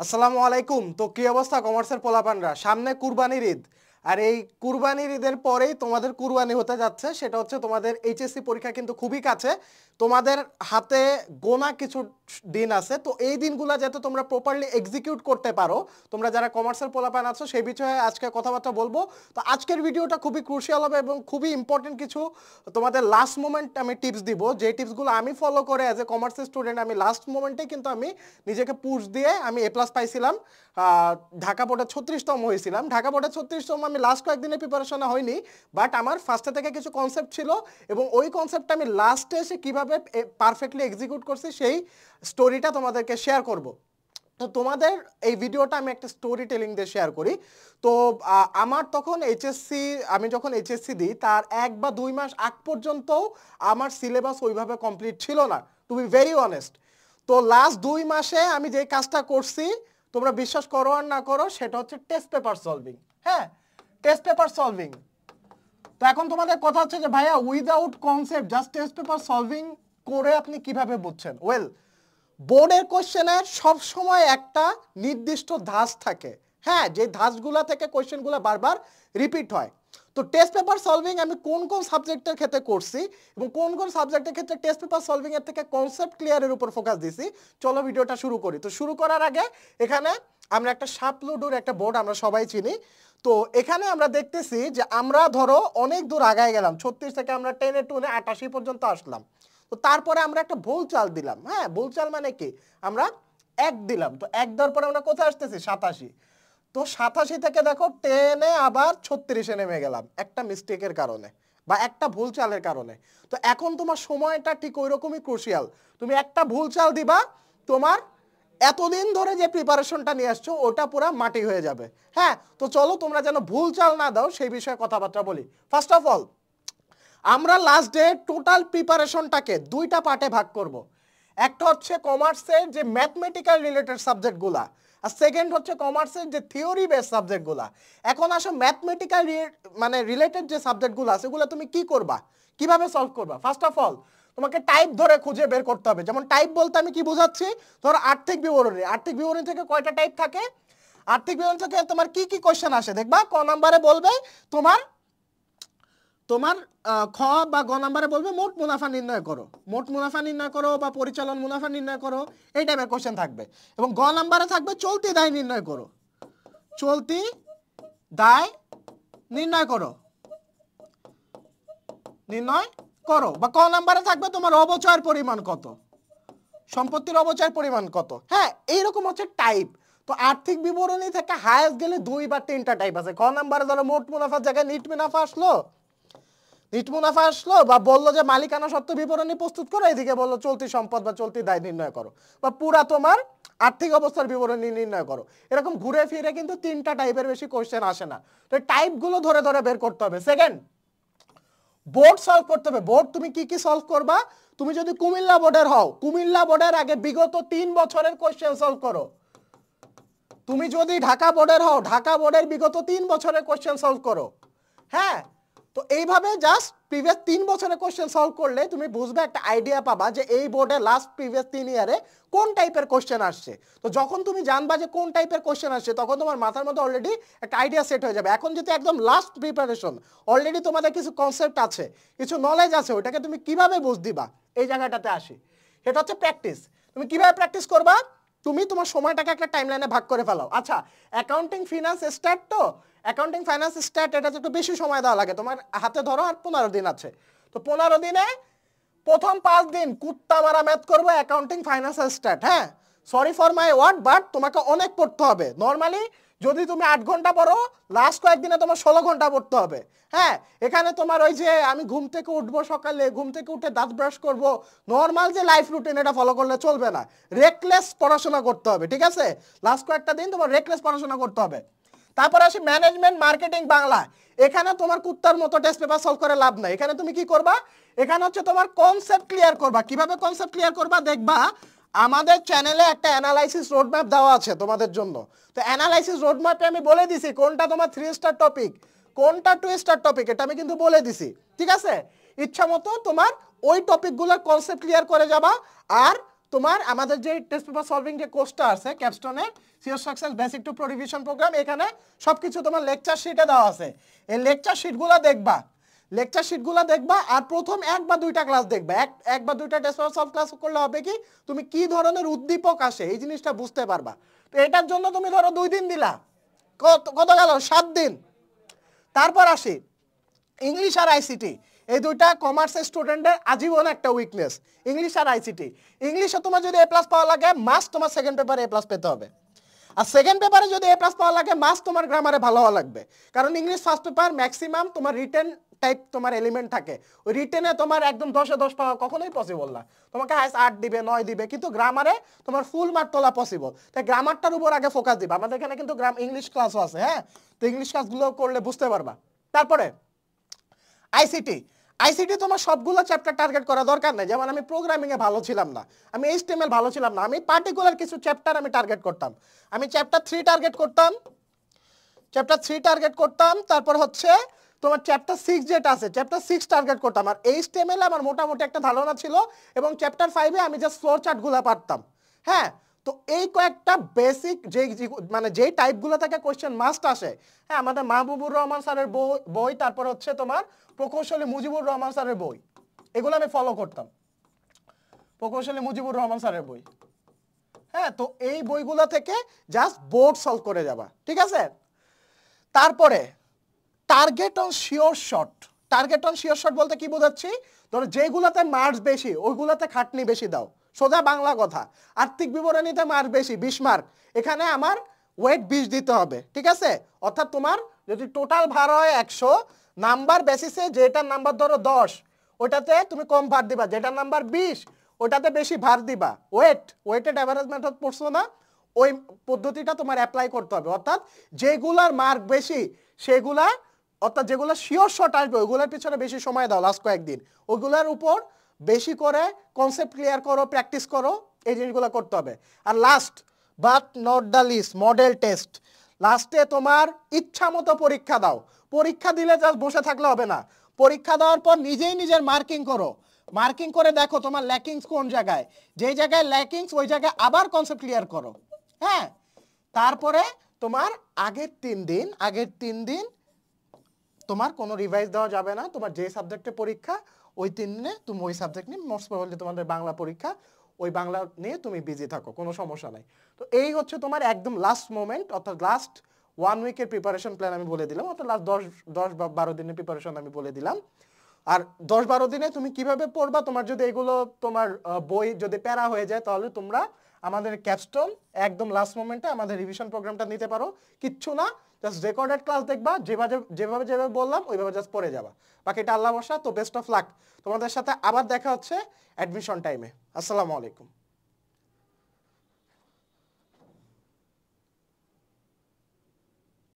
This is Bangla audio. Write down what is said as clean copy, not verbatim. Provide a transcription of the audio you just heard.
আসসালামু আলাইকুম। তো কি অবস্থা কমার্সের পোলাপানরা? সামনে কুরবানির ঈদ, আর এই কুরবানির ঈদের পরেই তোমাদের কুরবানি হতে যাচ্ছে। সেটা হচ্ছে তোমাদের এইচএসসি পরীক্ষা কিন্তু খুবই কাছে, তোমাদের হাতে গোনা কিছু দিন আছে। তো এই দিনগুলো যাতে তোমরা প্রপারলি এক্সিকিউট করতে পারো, তোমরা যারা কমার্সের পোলাপান আছো সেই বিষয়ে আজকে কথাবার্তা বলবো। তো আজকের ভিডিওটা খুবই ক্রুশিয়াল হবে এবং খুবই ইম্পর্টেন্ট কিছু তোমাদের লাস্ট মোমেন্ট আমি টিপস দিব, যে টিপসগুলো আমি ফলো করে অ্যাজ এ কমার্সের স্টুডেন্ট আমি লাস্ট মোমেন্টে কিন্তু আমি নিজেকে পুশ দিয়ে আমি এ প্লাস পাইছিলাম। ঢাকা বোর্ডে 36তম হয়েছিলাম। ঢাকা বোর্ডে 36তম আমি লাস্ট কয়েকদিনে প্রিপারেশনে হয়নি, বাট আমার ফার্স্টে থেকে কিছু কনসেপ্ট ছিল এবং ওই কনসেপ্টটা আমি লাস্টে এসে কীভাবে পারফেক্টলি এক্সিকিউট করছি সেই স্টোরিটা তোমাদেরকে শেয়ার করব। তো তোমাদের এই ভিডিওটা আমি একটা স্টোরি টেলিং দিয়ে শেয়ার করি। তো আমার তখন এইচএসসি, আমি যখন এইচএসসি দিই তার 1 বা 2 মাস আগ পর্যন্তও আমার সিলেবাস ওইভাবে কমপ্লিট ছিল না, টু বি ভেরি অনেস্ট। তো লাস্ট 2 মাসে আমি যে কাজটা করছি, তোমরা বিশ্বাস করো আর না করো, সেটা হচ্ছে টেস্ট পেপার সলভিং। হ্যাঁ, টেস্ট পেপার সলভিং। তো এখন তোমাদের কথা হচ্ছে যে ভাইয়া without concept just test paper solving করে আপনি কিভাবে বুঝছেন? ওয়েল, বোর্ডের কোশ্চেনের সবসময় একটা নির্দিষ্ট ধাঁচ থাকে। হ্যাঁ, যে ধাঁচগুলা থেকে কোশ্চেনগুলো বারবার রিপিট হয়। তো টেস্ট পেপার সলভিং আমি কোন কোন সাবজেক্টের ক্ষেত্রে করছি এবং কোন কোন সাবজেক্টের ক্ষেত্রে টেস্ট পেপার সলভিং এর থেকে কনসেপ্ট ক্লিয়ারের উপর ফোকাস দিছি, চলো ভিডিওটা শুরু করি। তো শুরু করার আগে এখানে আমরা একটা সাপ লুডোর একটা বোর্ড আমরা সবাই চিনি। তো এখানে আমরা দেখতেছি যে আমরা ধরো অনেক দূর আগায় গেলাম, 36 থেকে আমরা টেনে টুনে 88 পর্যন্ত আসলাম। তো তারপরে আমরা একটা ভুল চাল দিলাম। হ্যাঁ, ভুল চাল মানে কি, আমরা 1 দিলাম। তো 1 দেওয়ার পরে আমরা কোথায় আসতেছি? 87। তো 87 থেকে দেখো টেনে আবার 36-এ নেমে গেলাম একটা মিস্টেকের কারণে বা একটা ভুল চালের কারণে। তো এখন তোমার সময়টা ঠিক ওই রকমই ক্রুশিয়াল। তুমি একটা ভুল চাল দিবা, তোমার এতদিন ধরে যে প্রিপারেশনটা নিয়ে আসছো ওটা পুরো মাটি হয়ে যাবে। হ্যাঁ, তো চলো তোমরা যেন ভুল চাল না দাও সেই বিষয়ে কথাবার্তা বলি। ফার্স্ট অফ অল, আমরা লাস্ট ডে টোটাল প্রিপারেশনটাকে 2টা পার্টে ভাগ করব। একটা হচ্ছে কমার্সের যে ম্যাথমেটিক্যাল রিলেটেড সাবজেক্টগুলা, আর সেকেন্ড হচ্ছে কমার্সের যে থিওরি বেস সাবজেক্টগুলা। এখন আসো ম্যাথমেটিক্যাল মানে রিলেটেড যে সাবজেক্টগুলো আছে সেগুলো তুমি কি করবা, কিভাবে সলভ করবা? ফার্স্ট অফ অল তোমাকে টাইপ ধরে খুঁজে বের করতে হবে। যেমন টাইপ বলতে আমি কি বোঝাচ্ছি, ধরো আর্থিক বিবরণী, আর্থিক বিবরণী থেকে কয়টা টাইপ থাকে? আর্থিক বিবরণী থেকে তোমার কি কি কোশ্চেন আসে দেখবা, ক নাম্বারে বলবে তোমার তোমার খ বা গ নাম্বারে বলবে মোট মুনাফা নির্ণয় করো, মোট মুনাফা নির্ণয় করো বা পরিচালন মুনাফা নির্ণয় করো, এই টাইপের কোশ্চেন থাকবে। এবং গ নাম্বারে থাকবে চলতি দায় নির্ণয় করো, চলতি দায় নির্ণয় করো, নির্ণয় করো। বা ক নাম্বারে থাকবে তোমার অবচয়ের পরিমাণ কত, সম্পত্তির অবচয়ের পরিমাণ কত। হ্যাঁ, এইরকম হচ্ছে টাইপ। তো আর্থিক বিবরণী থেকে হায়েস্ট গেলে 2 বা 3টা টাইপ আছে। ক নাম্বারে ধরো মোট মুনাফার জায়গায় নিট মুনাফা আসলো, নিট মুনাফা আসলো, বা বললো যে মালিকানা সত্ত্ব বিবরণী প্রস্তুত করো, এদিকে বললো চলতি সম্পদ বা চলতি দায় নির্ণয় করো, বা পুরা তোমার আর্থিক অবস্থার বিবরণী নির্ণয় করো। এরকম ঘুরে ফিরে কিন্তু 3টা টাইপের বেশি কোশ্চেন আসে না। তো টাইপগুলো ধরে ধরে বের করতে হবে। সেকেন্ড, বোর্ড সলভ করতে হবে। বোর্ড তুমি কি কি সলভ করবা? তুমি যদি কুমিল্লা বোর্ডের হও, কুমিল্লা বোর্ডের আগে বিগত 3 বছরের কোশ্চেন সলভ করো। তুমি যদি ঢাকা বোর্ডের হও, ঢাকা বোর্ডের বিগত 3 বছরের কোশ্চেন সলভ করো। হ্যাঁ, তো এইভাবে জাস্ট প্রিভিয়াস 3 বছরের কোশ্চেন সলভ করলে তুমি বুঝবে, একটা আইডিয়া পাবা যে এই বোর্ডে লাস্ট প্রিভিয়াস 3 ইয়ারে কোন টাইপের কোশ্চেন আসছে। তো যখন তুমি জানবা যে কোন টাইপের কোশ্চেন আসছে, তখন তোমার মাথার মধ্যে অলরেডি একটা আইডিয়া সেট হয়ে যাবে। এখন যেহেতু একদম লাস্ট প্রিপারেশন, অলরেডি তোমাদের কিছু কনসেপ্ট আছে, কিছু নলেজ আছে, ওটাকে তুমি কিভাবে বুঝ দিবা, এই জায়গাটাতে আসি। এটা হচ্ছে প্র্যাকটিস। তুমি কিভাবে প্র্যাকটিস করবা? তুমি তোমার সময়টাকে একটা টাইমলাইনে ভাগ করে ফেলাও। আচ্ছা, অ্যাকাউন্টিং ফিনান্স স্টার্ট, তো অ্যাকাউন্টিং ফাইন্যান্স স্টার্ট এটাতে একটু বেশি সময় দেওয়া লাগে, তোমার হাতে ধরো আর 15 দিন আছে। তো 15 দিনে প্রথম 5 দিন কুত্তা মারা ম্যাথ করবো অ্যাকাউন্টিং ফাইন্যান্স স্টার্ট। হ্যাঁ, sorry for my word, but তোমাকে অনেক পড়তে হবে। নর্মালি যদি তুমি 8 ঘন্টা পড়ো, লাস্ট কয়েকদিনে তোমার 16 ঘন্টা পড়তে হবে। হ্যাঁ, এখানে তোমার ওই যে আমি ঘুম থেকে উঠবো সকালে, ঘুম থেকে উঠে দাঁত ব্রাশ করব, নর্মাল যে লাইফ রুটিন এটা ফলো করলে চলবে না। রেকলেস পড়াশোনা করতে হবে, ঠিক আছে? লাস্ট কয়েকটা দিন তোমার রেকলেস পড়াশোনা করতে হবে। তারপর আসি ম্যানেজমেন্ট মার্কেটিং বাংলা। এখানে তোমার কুত্তার মতো টেস্ট পেপার সলভ করে লাভ নাই। এখানে তুমি কি করবা? এখানে হচ্ছে তোমার কনসেপ্ট ক্লিয়ার করবা। কিভাবে কনসেপ্ট ক্লিয়ার করবা? দেখবা আমাদের চ্যানেলে একটা অ্যানালাইসিস রোডম্যাপ দেওয়া আছে তোমাদের জন্য। তো অ্যানালাইসিস রোডম্যাপে আমি বলে দিছি কোনটা তোমার 3 স্টার টপিক, কোনটা 2 স্টার টপিক, এটা আমি কিন্তু বলে দিছি, ঠিক আছে? ইচ্ছা মতো তোমার ওই টপিকগুলোর কনসেপ্ট ক্লিয়ার করে যাবা। আর তোমার আমাদের যে টেস্ট পেপার সলভিং যে কোর্সটা আছে ক্যাপস্টোনে sure success basic to pro revision program, এখানে সবকিছু তোমার লেকচার শিটে দেওয়া আছে। এই লেকচার শিটগুলো দেখবা, লেকচার শিটগুলো দেখবা, আর প্রথম এক বা দুইটা ক্লাস দেখবা। এক বা দুইটা টেস্ট পেপার সলভ ক্লাস করলে হবে কি কি ধরনের উদ্দীপক আসে এই জিনিসটা বুঝতে পারবা। তো এটার জন্য তুমি ধরো 2 দিন দিলা, কত গেল 7 দিন। তারপর আসি ইংলিশ আর আইসিটি, এই দুইটা কমার্সের স্টুডেন্টের আজীবন একটা উইকনেস, ইংলিশ আর আইসিটি। ইংলিশে তোমার যদি A+ পাওয়া লাগে মাস্ট তোমার সেকেন্ড পেপারে A+ পেতে হবে, আর সেকেন্ড পেপারে যদি A+ পাওয়া লাগে মাস্ট তোমার গ্রামারে ভালো হওয়া লাগবে। কারণ ইংলিশ ফার্স্ট পেপার ম্যাক্সিমাম তোমার রিটেন টাইপ তোমার এলিমেন্ট থাকে, ওই রিটেনে তোমার একদম 10-এ 10 পাওয়া কখনোই পসিবল না, তোমাকে হাইস্ট 8 দিবে 9 দিবে, কিন্তু গ্রামারে তোমার ফুল মার্ক তোলা পসিবল। তাই গ্রামারটার উপর আগে ফোকাস দিবা। আমাদের এখানে কিন্তু ইংলিশ ক্লাসও আছে, হ্যাঁ, তো ইংলিশ ক্লাসগুলো করলে বুঝতে পারবা। তারপরে আইসিটি, আইসিটি তোমার সবগুলো চ্যাপ্টার টার্গেট করা দরকার নেই। যেমন আমি প্রোগ্রামিংয়ে ভালো ছিলাম না, আমি HTML ভালো ছিলাম না, আমি পার্টিকুলার কিছু চ্যাপ্টার আমি টার্গেট করতাম। আমি চ্যাপ্টার 3 টার্গেট করতাম, তারপর হচ্ছে তোমার চ্যাপ্টার 6 যেটা আছে চ্যাপ্টার 6 টার্গেট করতাম। আর HTML আমার মোটামুটি একটা ধারণা ছিল, এবং চ্যাপ্টার 5-এ আমি জাস্ট ফ্লোর চার্টগুলো পারতাম। হ্যাঁ, তো এই কয়েকটা বেসিক মানে যেই টাইপগুলো থেকে কোয়েশ্চেন মাস্ট আসে, হ্যাঁ, আমাদের মাহবুবুর রহমান স্যারের বই, তারপর হচ্ছে তোমার প্রকৌশলী মুজিবুর রহমান স্যারের বই, এগুলো আমি ফলো করতাম, প্রকৌশলী মুজিবুর রহমান স্যারের বই। হ্যাঁ, তো এই বইগুলো থেকে জাস্ট বোর্ড সলভ করে যাবা, ঠিক আছে। তারপরে target on sure shot. Target on sure shot বলতে কি বোঝাচ্ছি, ধরো যেগুলোতে মার্কস বেশি ওইগুলোতে খাটনি বেশি দাও, সোজা বাংলা কথা। আর্থিক বিবরণীতে মার্ক বেশি 20 মার্ক, এখানে আমার ওয়েট 20 দিতে হবে, ঠিক আছে। অর্থাৎ তোমার যদি টোটাল ভার হয় 100, নাম্বার বেসিসে যেটার নাম্বার ধরো 10, ওটাতে তুমি কম ভার দিবা, যেটার নাম্বার 20 ওটাতে বেশি ভার দিবা। ওয়েটেড অ্যাভারেজ মেথড পড়ছো না, ওই পদ্ধতিটা তোমার অ্যাপ্লাই করতে হবে। অর্থাৎ যেগুলার মার্ক বেশি সেগুলা, অর্থাৎ যেগুলো শিওর শট আসবে ওইগুলোর পিছনে বেশি সময় দাও লাস্ট কয়েকদিন, ওইগুলোর উপর বেশি করে কনসেপ্ট ক্লিয়ার করো, প্র্যাকটিস করো, এই জিনিসগুলো করতে হবে। আর last but not the least, model test. লাস্টে তোমার ইচ্ছা মতো পরীক্ষা দাও, পরীক্ষা দিলে জাস্ট বসে থাকলে হবে না, পরীক্ষা দেওয়ার পর নিজেই নিজের মার্কিং করো, মার্কিং করে দেখো তোমার ল্যাকিংস কোন জায়গায়, যেই জায়গায় ল্যাকিংস ওই জায়গায় আবার কনসেপ্ট ক্লিয়ার করো। হ্যাঁ, তারপরে তোমার আগের 3 দিন তোমার কোনো রিভাইজ দেওয়া যাবে না, তোমার যে সাবজেক্টে পরীক্ষা ওই 3 দিনে তুমি ওই সাবজেক্ট নিয়ে, মোস্ট প্রবাবলি তোমাদের বাংলা পরীক্ষা, ওই বাংলা নিয়ে তুমি বিজি থাকো, কোনো সমস্যা নাই। তো এই হচ্ছে তোমার একদম লাস্ট মোমেন্ট, অর্থাৎ লাস্ট 1 উইকের প্রিপারেশন প্ল্যান আমি বলে দিলাম, অর্থাৎ লাস্ট 10 বা 12 দিনের প্রিপারেশন আমি বলে দিলাম। আর 10-12 দিনে তুমি কিভাবে পড়বা, তোমার যদি এগুলো তোমার বই যদি প্যারা হয়ে যায় তাহলে তোমরা আমাদের ক্যাপস্টোন একদম লাস্ট মোমেন্টে আমাদের রিভিশন প্রোগ্রামটা নিতে পারো। কিচ্ছু না, জাস্ট রেকর্ডেড ক্লাস দেখবা, যেভাবে বললাম ওইভাবে জাস্ট পড়ে যাবা, বাকিটা আল্লাহ ভরসা। তো বেস্ট অফ লাক, তোমাদের সাথে আবার দেখা হচ্ছে অ্যাডমিশন টাইমে। আসসালামু আলাইকুম।